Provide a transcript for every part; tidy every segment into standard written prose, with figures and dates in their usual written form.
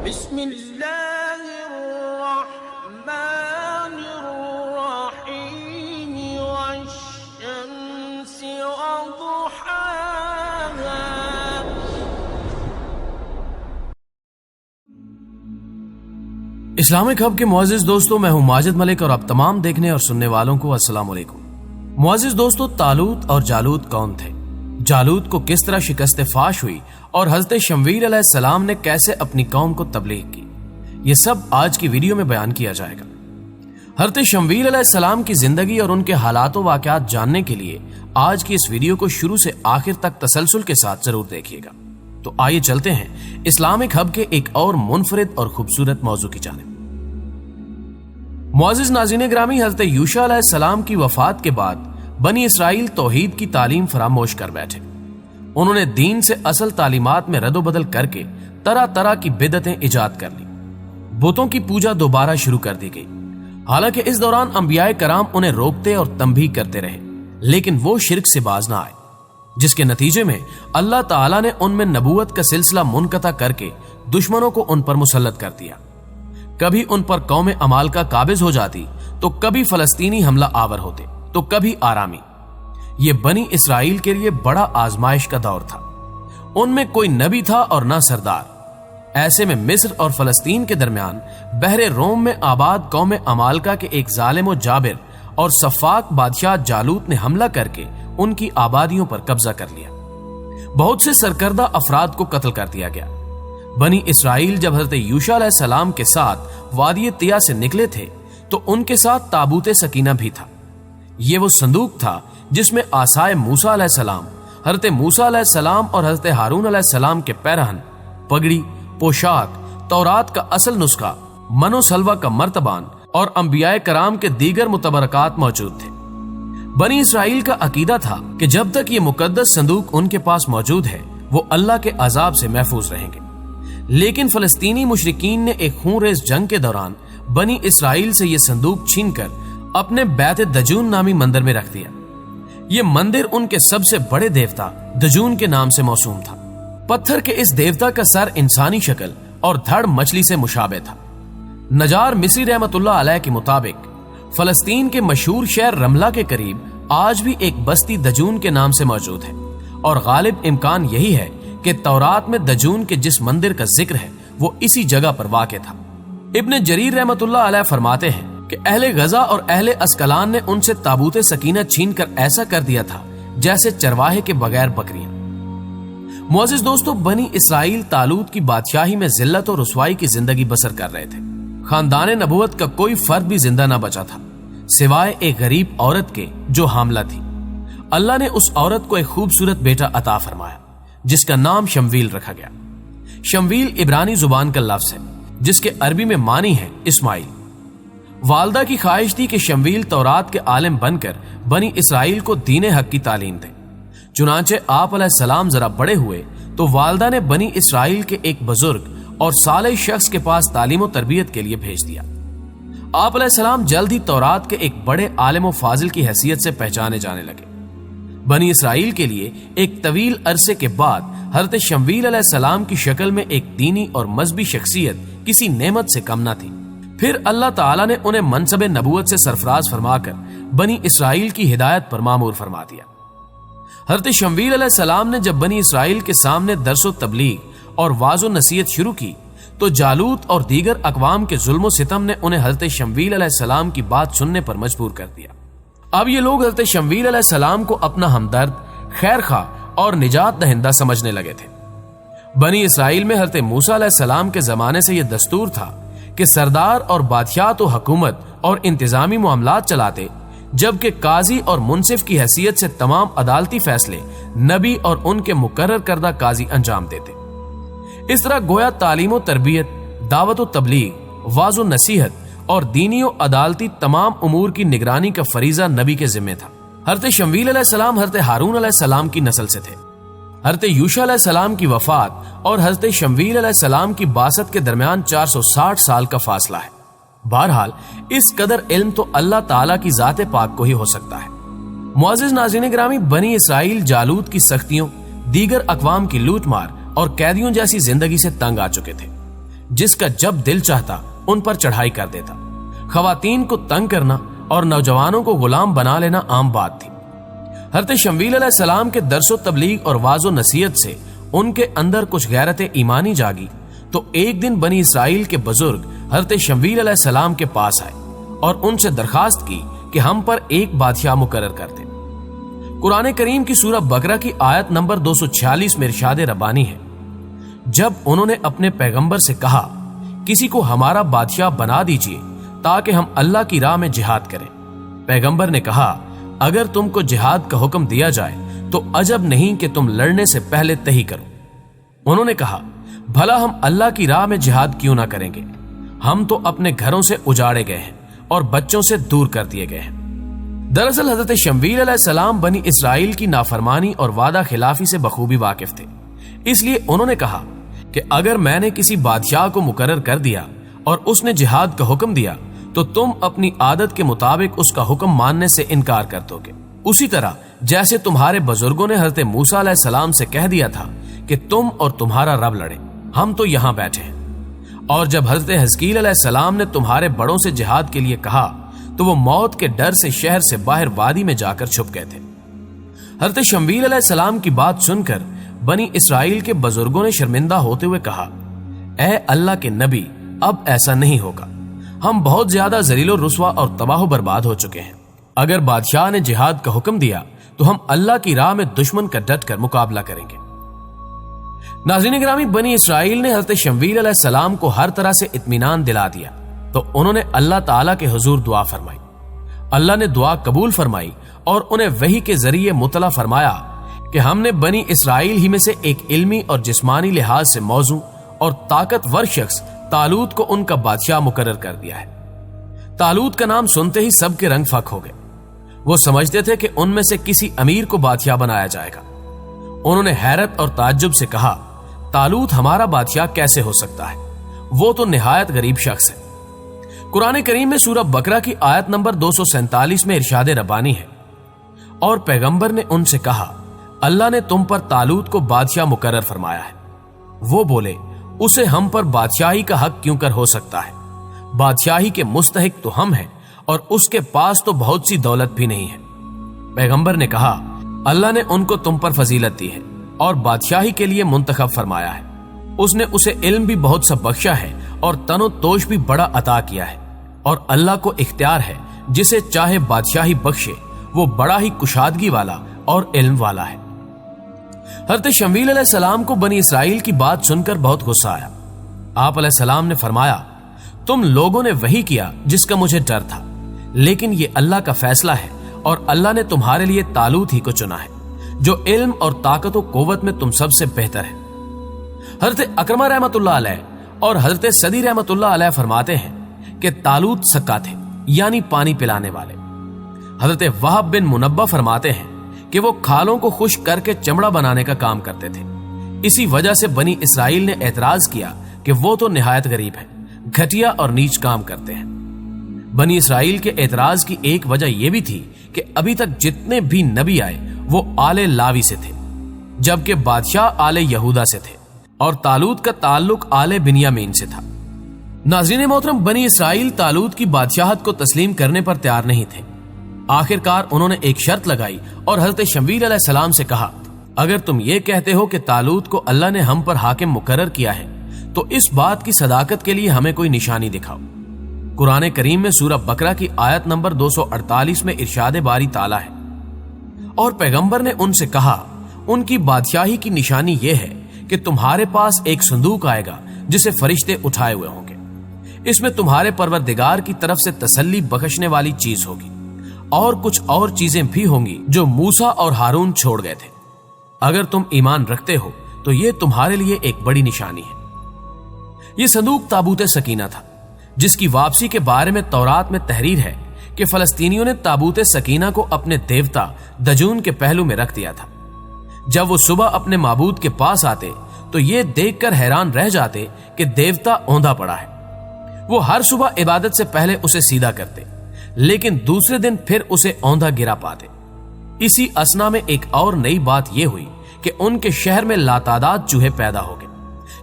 بسم اللہ الرحمن الرحیم والشمس وضحاها۔ اسلامک ہب کے معزز دوستوں، میں ہوں ماجد ملک اور آپ تمام دیکھنے اور سننے والوں کو السلام علیکم۔ معزز دوستوں، طالوت اور جالوت کون تھے؟ جالوت کو کس طرح شکست فاش ہوئی اور حضرت شمویل علیہ السلام نے کیسے اپنی قوم کو تبلیغ کی، یہ سب آج کی ویڈیو میں بیان کیا جائے گا۔ حضرت شمویل علیہ السلام کی زندگی اور ان کے حالات و واقعات جاننے کے لیے آج کی اس ویڈیو کو شروع سے آخر تک تسلسل کے ساتھ ضرور دیکھیے گا۔ تو آئیے چلتے ہیں اسلامک ہب کے ایک اور منفرد اور خوبصورت موضوع کی جانب۔ معزز ناظرین گرامی، حضرت یوشع علیہ السلام کی وفات کے بعد بنی اسرائیل توحید کی تعلیم فراموش کر بیٹھے۔ انہوں نے دین سے اصل تعلیمات میں رد و بدل کر کے طرح طرح کی بدعتیں ایجاد کر لی۔ بتوں کی پوجا دوبارہ شروع کر دی گئی، حالانکہ اس دوران انبیاء کرام انہیں روکتے اور تنبیہ کرتے رہے، لیکن وہ شرک سے باز نہ آئے، جس کے نتیجے میں اللہ تعالیٰ نے ان میں نبوت کا سلسلہ منقطع کر کے دشمنوں کو ان پر مسلط کر دیا۔ کبھی ان پر قوم عمالقہ قابض ہو جاتی، تو کبھی فلسطینی حملہ آور ہوتے، تو کبھی آرامی۔ یہ بنی اسرائیل کے لیے بڑا آزمائش کا دور تھا۔ ان میں کوئی نبی تھا اور نہ سردار۔ ایسے میں مصر اور فلسطین کے درمیان بحر روم میں آباد قوم عمالقہ کے ایک ظالم و جابر اور سفاک بادشاہ جالوت نے حملہ کر کے ان کی آبادیوں پر قبضہ کر لیا۔ بہت سے سرکردہ افراد کو قتل کر دیا گیا۔ بنی اسرائیل جب حضرت یوشع علیہ السلام کے ساتھ وادی طیہ سے نکلے تھے تو ان کے ساتھ تابوت سکینہ بھی تھا۔ یہ وہ صندوق تھا جس میں عصائے موسیٰ علیہ السلام، حضرت موسیٰ علیہ السلام اور حضرت ہارون علیہ السلام کے پیرہن، پگڑی، پوشاک، تورات کا اصل نسخہ، من و سلوہ کا مرتبان اور انبیاء کرام کے دیگر متبرکات موجود تھے۔ بنی اسرائیل کا عقیدہ تھا کہ جب تک یہ مقدس صندوق ان کے پاس موجود ہے وہ اللہ کے عذاب سے محفوظ رہیں گے، لیکن فلسطینی مشرکین نے ایک خون ریز جنگ کے دوران بنی اسرائیل سے یہ صندوق چھین کر اپنے بیت دجون نامی مندر میں رکھ دیا۔ یہ مندر ان کے سب سے بڑے دیوتا دجون کے نام سے موسوم تھا۔ پتھر کے اس دیوتا کا سر انسانی شکل اور دھڑ مچھلی سے مشابہ تھا۔ نجار مصری رحمت اللہ علیہ کے مطابق فلسطین کے مشہور شہر رملہ کے قریب آج بھی ایک بستی دجون کے نام سے موجود ہے، اور غالب امکان یہی ہے کہ تورات میں دجون کے جس مندر کا ذکر ہے وہ اسی جگہ پر واقع تھا۔ ابن جریر رحمت اللہ علیہ فرماتے ہیں کہ اہل غزہ اور اہل اسکلان نے ان سے تابوت سکینہ چھین کر ایسا کر دیا تھا جیسے چرواہے کے بغیر بکریاں۔ معزز دوستو، بنی اسرائیل طالوت کی بادشاہی میں ذلت اور رسوائی کی زندگی بسر کر رہے تھے۔ خاندان نبوت کا کوئی فرد بھی زندہ نہ بچا تھا سوائے ایک غریب عورت کے جو حاملہ تھی۔ اللہ نے اس عورت کو ایک خوبصورت بیٹا عطا فرمایا جس کا نام شمویل رکھا گیا۔ شمویل عبرانی زبان کا لفظ ہے جس کے عربی میں معنی ہے اسماعیل۔ والدہ کی خواہش تھی کہ شمویل تورات کے عالم بن کر بنی اسرائیل کو دین حق کی تعلیم دے۔ چنانچہ آپ علیہ السلام ذرا بڑے ہوئے تو والدہ نے بنی اسرائیل کے ایک بزرگ اور صالح شخص کے پاس تعلیم و تربیت کے لیے بھیج دیا۔ آپ علیہ السلام جلد ہی تورات کے ایک بڑے عالم و فاضل کی حیثیت سے پہچانے جانے لگے۔ بنی اسرائیل کے لیے ایک طویل عرصے کے بعد حضرت شمویل علیہ السلام کی شکل میں ایک دینی اور مذہبی شخصیت کسی نعمت سے کم نہ تھی۔ پھر اللہ تعالیٰ نے انہیں منصب نبوت سے سرفراز فرما کر بنی اسرائیل کی ہدایت پر مامور فرما دیا۔ حضرت شمویل علیہ السلام نے جب بنی اسرائیل کے سامنے درس و تبلیغ اور واعظ و نصیحت شروع کی تو جالوت اور دیگر اقوام کے ظلم و ستم نے انہیں حضرت شمویل علیہ السلام کی بات سننے پر مجبور کر دیا۔ اب یہ لوگ حضرت شمویل علیہ السلام کو اپنا ہمدرد، خیر خواہ اور نجات دہندہ سمجھنے لگے تھے۔ بنی اسرائیل میں حضرت موسیٰ علیہ السلام کے زمانے سے یہ دستور تھا کہ سردار اور بادشاہ تو حکومت اور انتظامی معاملات چلاتے، جبکہ قاضی اور منصف کی حیثیت سے تمام عدالتی فیصلے نبی اور ان کے مقرر کردہ قاضی انجام دیتے۔ اس طرح گویا تعلیم و تربیت، دعوت و تبلیغ، واعظ و نصیحت اور دینی و عدالتی تمام امور کی نگرانی کا فریضہ نبی کے ذمہ تھا۔ حضرت شمویل علیہ السلام حضرت ہارون علیہ السلام کی نسل سے تھے۔ حضرت یوشع علیہ السلام کی وفات اور حضرت شمویل علیہ السلام کی بعثت کے درمیان 460 سال کا فاصلہ ہے۔ بہرحال اس قدر علم تو اللہ تعالیٰ کی ذات پاک کو ہی ہو سکتا ہے۔ معزز ناظرین گرامی، بنی اسرائیل جالوت کی سختیوں، دیگر اقوام کی لوٹ مار اور قیدیوں جیسی زندگی سے تنگ آ چکے تھے۔ जिस का जब दिल चाहता उन पर चढ़ाई कर देता। खवातीन को तंग करना और नौजवानों को गुलाम बना लेना आम बात थी। हज़रत शमूएल अलैहिस्सलाम के दरसो तबलीग और वाजो नसीहत से उनके अंदर कुछ गैरत ईमानी जागी तो एक दिन बनी इसराइल के बुजुर्ग हज़रत शमूएल अलैहिस्सलाम के पास आए और उनसे दरखास्त की कि हम पर एक बादशाह मुकर्रर कर दें। कुरान करीम की सूरह बकरा की आयत नंबर 246 में इरशाद रब्बानी है, जब उन्होंने अपने पैगंबर से कहा किसी को हमारा बादशाह बना दीजिए ताकि हम अल्लाह की राह में जिहाद करें, पैगंबर ने कहा अगर तुमको जिहाद का हुक्म दिया जाए तो अजब नहीं कि तुम लड़ने से पहले तही करो। उन्होंने कहा भला हम अल्लाह की राह में जिहाद क्यों ना करेंगे, हम तो अपने घरों से उजाड़े गए हैं और बच्चों से दूर कर दिए गए हैं। दरअसल हजरत शमूएल अलैहिस्सलाम बनी इसराइल की नाफरमानी और वादा खिलाफी से बखूबी वाकिफ थे, इसलिए उन्होंने कहा कि अगर मैंने किसी बादशाह को मुकर्रर कर दिया और उसने जिहाद का हुक्म दिया तो तुम अपनी आदत के मुताबिक उसका हुक्म मानने से इनकार कर दोगे, उसी तरह जैसे तुम्हारे बुजुर्गों ने हजरत मूसा अलैहिस्सलाम से कह दिया था कि तुम और तुम्हारा रब लड़े, हम तो यहां बैठे हैं। और जब हजरत हिजकील अलैहिस्सलाम ने तुम्हारे बड़ों से जिहाद के लिए कहा तो वो मौत के डर से शहर से बाहर वादी में जाकर छुप गए थे। हजरत शमूएल अलैहिस्सलाम की बात सुनकर बनी इसराइल के बुजुर्गों ने शर्मिंदा होते हुए कहा, ऐ अल्लाह के नबी, अब ऐसा नहीं होगा, हम बहुत ज्यादा जलीलो रुस्वा और तबाह बर्बाद हो चुके हैं। अगर बादशाह ने जिहाद का हुक्म दिया तो हम अल्लाह की राह में दुश्मन का डट कर मुकाबला करेंगे। नाज़रीन गिरामी, बनी इसराइल ने हज़रत शमूएल अलैहिस्सलाम को हर तरह से इत्मीनान दिला दिया तो उन्होंने अल्लाह ताला के हुजूर दुआ फरमाई। अल्लाह ने दुआ कबूल फरमाई और उन्हें वही के जरिए मुतला फरमाया कि हमने बनी इसराइल ही में से एक इल्मी और जिस्मानी लिहाज से मौजू और ताकतवर शख्स तालूत को उनका बादशाह मुकर्रर कर दिया है। तालूत का नाम सुनते ही सबके रंग फक हो गए। वो समझते थे कि उनमें से किसी अमीर को बादशाह बनाया जाएगा। उन्होंने हैरत और ताज्जुब से कहा, तालूत हमारा बादशाह कैसे हो सकता है, वो तो निहायत गरीब शख्स है। कुरान करीम में सूरह बकरा की आयत नंबर 247 में इरशाद रब्बानी है, और पैगंबर ने उनसे कहा अल्लाह ने तुम पर तालूत को बादशाह मुकर्रर फरमाया है। वो बोले, उसे हम पर बादशाही का हक क्यों कर हो सकता है, बादशाही के मुस्तहिक तो हम हैं और उसके पास तो बहुत सी दौलत भी नहीं है। पैगंबर ने कहा अल्लाह ने उनको तुम पर फजीलत दी है और बादशाही के लिए मुंतखब फरमाया है। उसने उसे इल्म भी बहुत सा बख्शा है और तनो तोश भी बड़ा अता किया है, और अल्लाह को इख्तियार है जिसे चाहे बादशाही बख्शे, वो बड़ा ही कुशादगी वाला और इल्म वाला है। हज़रत शमूएल अलैहिस्सलाम को बनी इसराइल की बात सुनकर बहुत गुस्सा आया। आप अलैहिस्सलाम ने फरमाया, तुम लोगों ने वही किया जिसका मुझे डर था, लेकिन ये अल्लाह का फैसला है और अल्लाह ने तुम्हारे लिए तालूत ही को चुना है जो इल्म और ताकत और कुव्वत में तुम सबसे बेहतर है। हज़रत अकरमा रहमतुल्लाह अलैह और हज़रत सदी रहमतुल्लाह अलैह फरमाते हैं कि तालूत सक्का थे, यानी पानी पिलाने वाले। हज़रत वहाब बिन मुनब्बा फरमाते हैं कि वो खालों को खुश्क करके चमड़ा बनाने का काम करते थे। इसी वजह से बनी इसराइल ने एतराज किया कि वो तो निहायत गरीब है, घटिया और नीच काम करते हैं। बनी इसराइल के एतराज की एक वजह यह भी थी कि अभी तक जितने भी नबी आए वो आले लावी से थे, जबकि बादशाह आले यहूदा से थे और तालूत का ताल्लुक आले बिन्यामीन से था। नाज़रीन मोहतरम, बनी इसराइल तालूत की बादशाहत को तस्लीम करने पर तैयार नहीं थे। आखिरकार उन्होंने एक शर्त लगाई और हज़रत शमूएल अलैहिस्सलाम से कहा, अगर तुम ये कहते हो कि तालूत को अल्लाह ने हम पर हाकिम मुकर्रर किया है तो इस बात की सदाकत के लिए हमें कोई निशानी दिखाओ। कुरान करीम में सूरह बकरा की आयत नंबर 248 में इरशाद बारी ताला है, और पैगंबर ने उनसे कहा उनकी बादशाही की निशानी यह है कि तुम्हारे पास एक संदूक आएगा जिसे फरिश्ते उठाए हुए होंगे। इसमें तुम्हारे परवरदिगार की तरफ से तसल्ली बख्शने वाली चीज होगी और कुछ और चीजें भी होंगी जो मूसा और हारून छोड़ गए थे। अगर तुम ईमान रखते हो तो ये तुम्हारे लिए एक बड़ी निशानी है। ये संदूक ताबूत सकीना था, जिसकी वापसी के बारे में तौरात में तहरीर है कि फलस्तीनियों ने ताबूत सकीना को अपने देवता दजून के पहलू में रख दिया था। जब वो सुबह अपने माबूद के पास आते तो ये देखकर हैरान रह जाते कि देवता औंधा पड़ा है। वो हर सुबह इबादत से पहले उसे सीधा करते, लेकिन दूसरे दिन फिर उसे औंधा गिरा पाते। इसी असना में एक और नई बात यह हुई कि उनके शहर में लातादाद चूहे पैदा हो गए,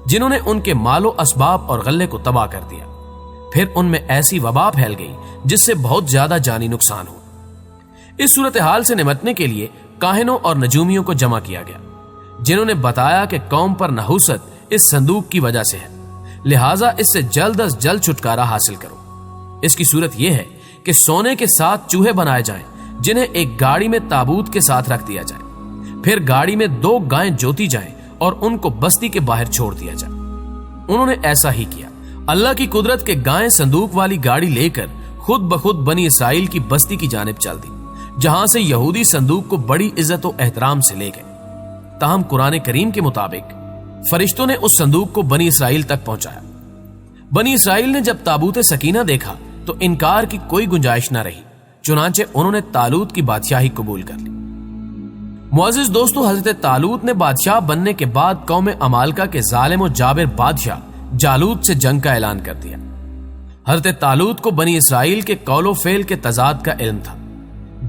जिन्होंने उनके मालो असबाब और गल्ले को तबाह कर दिया। फिर उनमें ऐसी वबा फैल गई जिससे बहुत ज्यादा जानी नुकसान हुआ। इस सूरत हाल से निपटने के लिए काहिनों और नजूमियों को जमा किया गया, जिन्होंने बताया कि कौम पर नहुसत इस संदूक की वजह से है, लिहाजा इससे जल्द अज जल्द छुटकारा हासिल करो। इसकी सूरत यह है कि सोने के साथ चूहे बनाए जाएं, जिन्हें एक गाड़ी में ताबूत के साथ रख दिया जाए। फिर गाड़ी में 2 गायें जोती जाएं और उनको बस्ती के बाहर छोड़ दिया जाए। उन्होंने ऐसा ही किया। अल्लाह की कुदरत के गायें संदूक वाली गाड़ी लेकर खुद ब खुद बनी इसराइल की बस्ती की जानिब चल दी, जहां से यहूदी संदूक को बड़ी इज्जत और एहतराम से ले गए। ताहम कुरान करीम के मुताबिक फरिश्तों ने उस संदूक को बनी इसराइल तक पहुंचाया। बनी इसराइल ने जब ताबूत सकीना देखा तो इनकार की कोई गुंजाइश न रही, चुनांचे उन्होंने तालूत की बादशाही कबूल कर ली। मुअज़्ज़िज़ दोस्तों, हजरत तालूत ने बादशाह बनने के बाद कौम अमालका के जालिम और जाबिर बादशाह जालूत से जंग का ऐलान कर दिया। हजरत तालूत को बनी इसराइल के कौलो फेल के तजाद का इल्म था।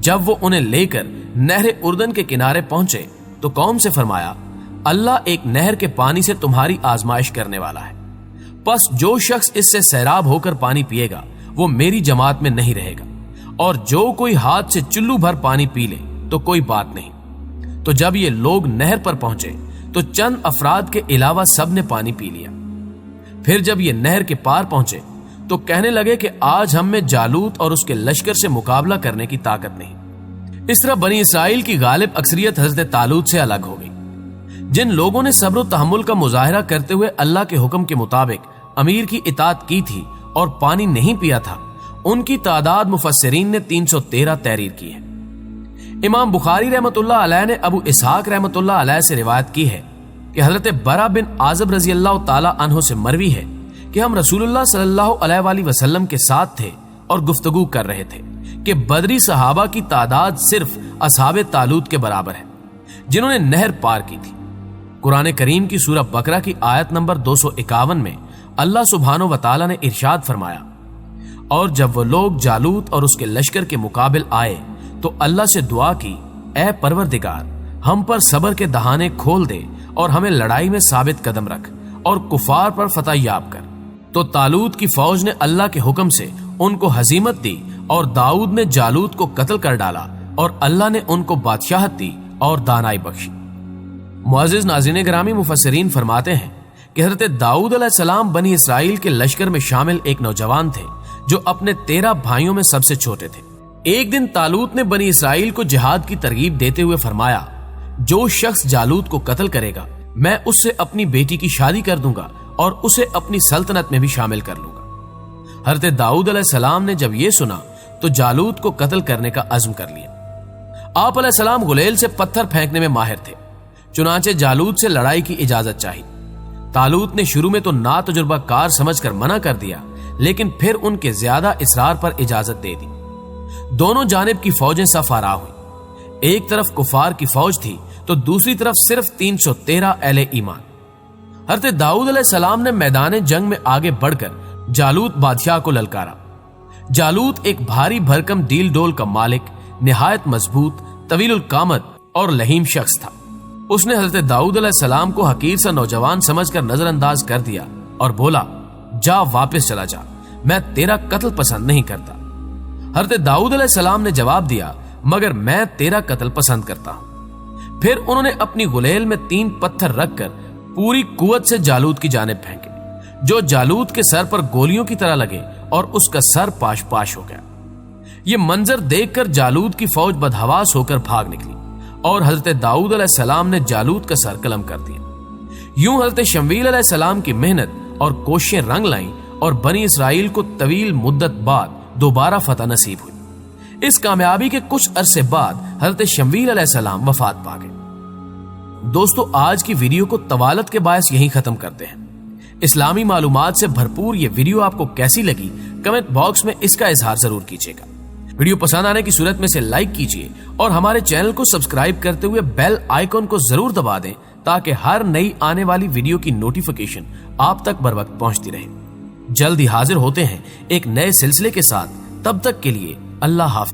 जब वो उन्हें लेकर नहर उर्दन के किनारे पहुंचे तो कौम से फरमाया, अल्लाह एक नहर के पानी से तुम्हारी आजमाइश करने वाला है, बस जो शख्स इससे सैराब होकर पानी पिएगा वो मेरी जमात में नहीं रहेगा, और जो कोई हाथ से चुल्लू भर पानी पी ले तो कोई बात नहीं। तो जब ये लोग नहर पर पहुंचे तो चंद अफराद के अलावा सब ने पानी पी लिया। फिर जब ये नहर के पार पहुंचे तो कहने लगे कि आज हम में जालूत और उसके लश्कर से मुकाबला करने की ताकत नहीं। इस तरह बनी इसराइल की गालिब अक्सरियत हजरत तालूत से अलग हो गई। जिन लोगों ने सब्र और तहम्मुल का मुजाहिरा करते हुए अल्लाह के हुक्म के मुताबिक अमीर की इताअत की थी और पानी नहीं पिया था, उनकी तादाद मुफस्सिरीन ने 313 तहरीर की है। इमाम बुखारी रहमतुल्लाह अलैह ने अबू इसहाक रहमतुल्लाह अलैह से रिवायत की है कि हजरत बरा बिन आज़ब रजी अल्लाह ताला अन्हु से मरवी है कि हम रसूलुल्लाह सल्लल्लाहु अलैहि वसल्लम के साथ थे और गुफ्तगू कर रहे थे कि बदरी सहाबा की तादाद सिर्फ असहाबे तालूत के बराबर है, जिन्होंने नहर पार की थी। कुरान करीम की सूरह बकरा की आयत नंबर 251 में अल्लाह सुब्हानो व तआला ने इरशाद फरमाया, और जब वो लोग जालूत और उसके लश्कर के मुकाबिल आए तो अल्लाह से दुआ की, ऐ परवरदिगार, हम पर सब्र के दहाने खोल दे और हमें लड़ाई में साबित कदम रख और कुफार पर फतह याब कर। तो तालूत की फौज ने अल्लाह के हुक्म से उनको हजीमत दी और दाऊद ने जालूत को कत्ल कर डाला और अल्लाह ने उनको बादशाहत दी और दानाई बख्शी। मुअज़्ज़िज़ नाज़रीन गिरामी, मुफस्सिरीन फरमाते हैं कि हज़रत दाऊद अलैहिस्सलाम बनी इसराइल के लश्कर में शामिल एक नौजवान थे जो अपने 13 भाइयों में सबसे छोटे थे। एक दिन तालूत ने बनी इसराइल को जिहाद की तरगीब देते हुए फरमाया, जो शख्स जालूत को कत्ल करेगा मैं उससे अपनी बेटी की शादी कर दूंगा और उसे अपनी सल्तनत में भी शामिल कर लूंगा। हज़रत दाऊद अलैहिस्सलाम ने जब ये सुना तो जालूत को कत्ल करने का अज़्म कर लिया। आप अलैहिस्सलाम गुलेल से पत्थर फेंकने में माहिर थे, चुनांचे जालूत से लड़ाई की इजाजत चाहिए। तालूत ने शुरू में तो ना तजुर्बाकार समझकर मना कर दिया, लेकिन फिर उनके ज्यादा इसरार पर इजाजत दे दी। दोनों जानिब की फौजें सफारा हुई। एक तरफ कुफार की फौज थी तो दूसरी तरफ सिर्फ 313 अहले ईमान। हज़रत दाऊद अलैहिस्सलाम ने मैदान जंग में आगे बढ़कर जालूत बादशाह को ललकारा। जालूत एक भारी भरकम डील डोल का मालिक, निहायत मजबूत, तवीलुल कामत और लहीम शख्स था। उसने हज़रत दाऊद अलैहिस्सलाम को हकीर सा नौजवान समझकर नजरअंदाज कर दिया और बोला, जा वापस चला जा, मैं तेरा कत्ल पसंद नहीं करता। हज़रत दाऊद अलैहिस्सलाम ने जवाब दिया, मगर मैं तेरा कत्ल पसंद करता हूं। फिर उन्होंने अपनी गुलेल में 3 पत्थर रखकर पूरी कुव्वत से जालूत की जानिब फेंके, जो जालूत के सर पर गोलियों की तरह लगे और उसका सर पाश पाश हो गया। ये मंजर देखकर जालूत की फौज बदहवास होकर भाग निकली और हज़रत दाऊद अलैहिस्सलाम ने जालूत का सर कलम कर दिया। यूं हज़रत शमवील अलैहिस्सलाम की मेहनत और कोशिशें रंग लाईं और बनी इसराइल को तवील मुद्दत बाद दोबारा फतह नसीब हुई। इस कामयाबी के कुछ अरसे बाद हज़रत शमवील अलैहिस्सलाम वफात पा गए। दोस्तों, आज की वीडियो को तवालत के बायस यहीं खत्म करते हैं। इस्लामी मालूमात से भरपूर ये वीडियो आपको कैसी लगी, कमेंट बॉक्स में इसका इजहार जरूर कीजिएगा। वीडियो पसंद आने की सूरत में से लाइक कीजिए और हमारे चैनल को सब्सक्राइब करते हुए बेल आइकॉन को जरूर दबा दें ताकि हर नई आने वाली वीडियो की नोटिफिकेशन आप तक बर वक्त पहुंचती रहे। जल्द ही हाजिर होते हैं एक नए सिलसिले के साथ, तब तक के लिए अल्लाह हाफ़िज़।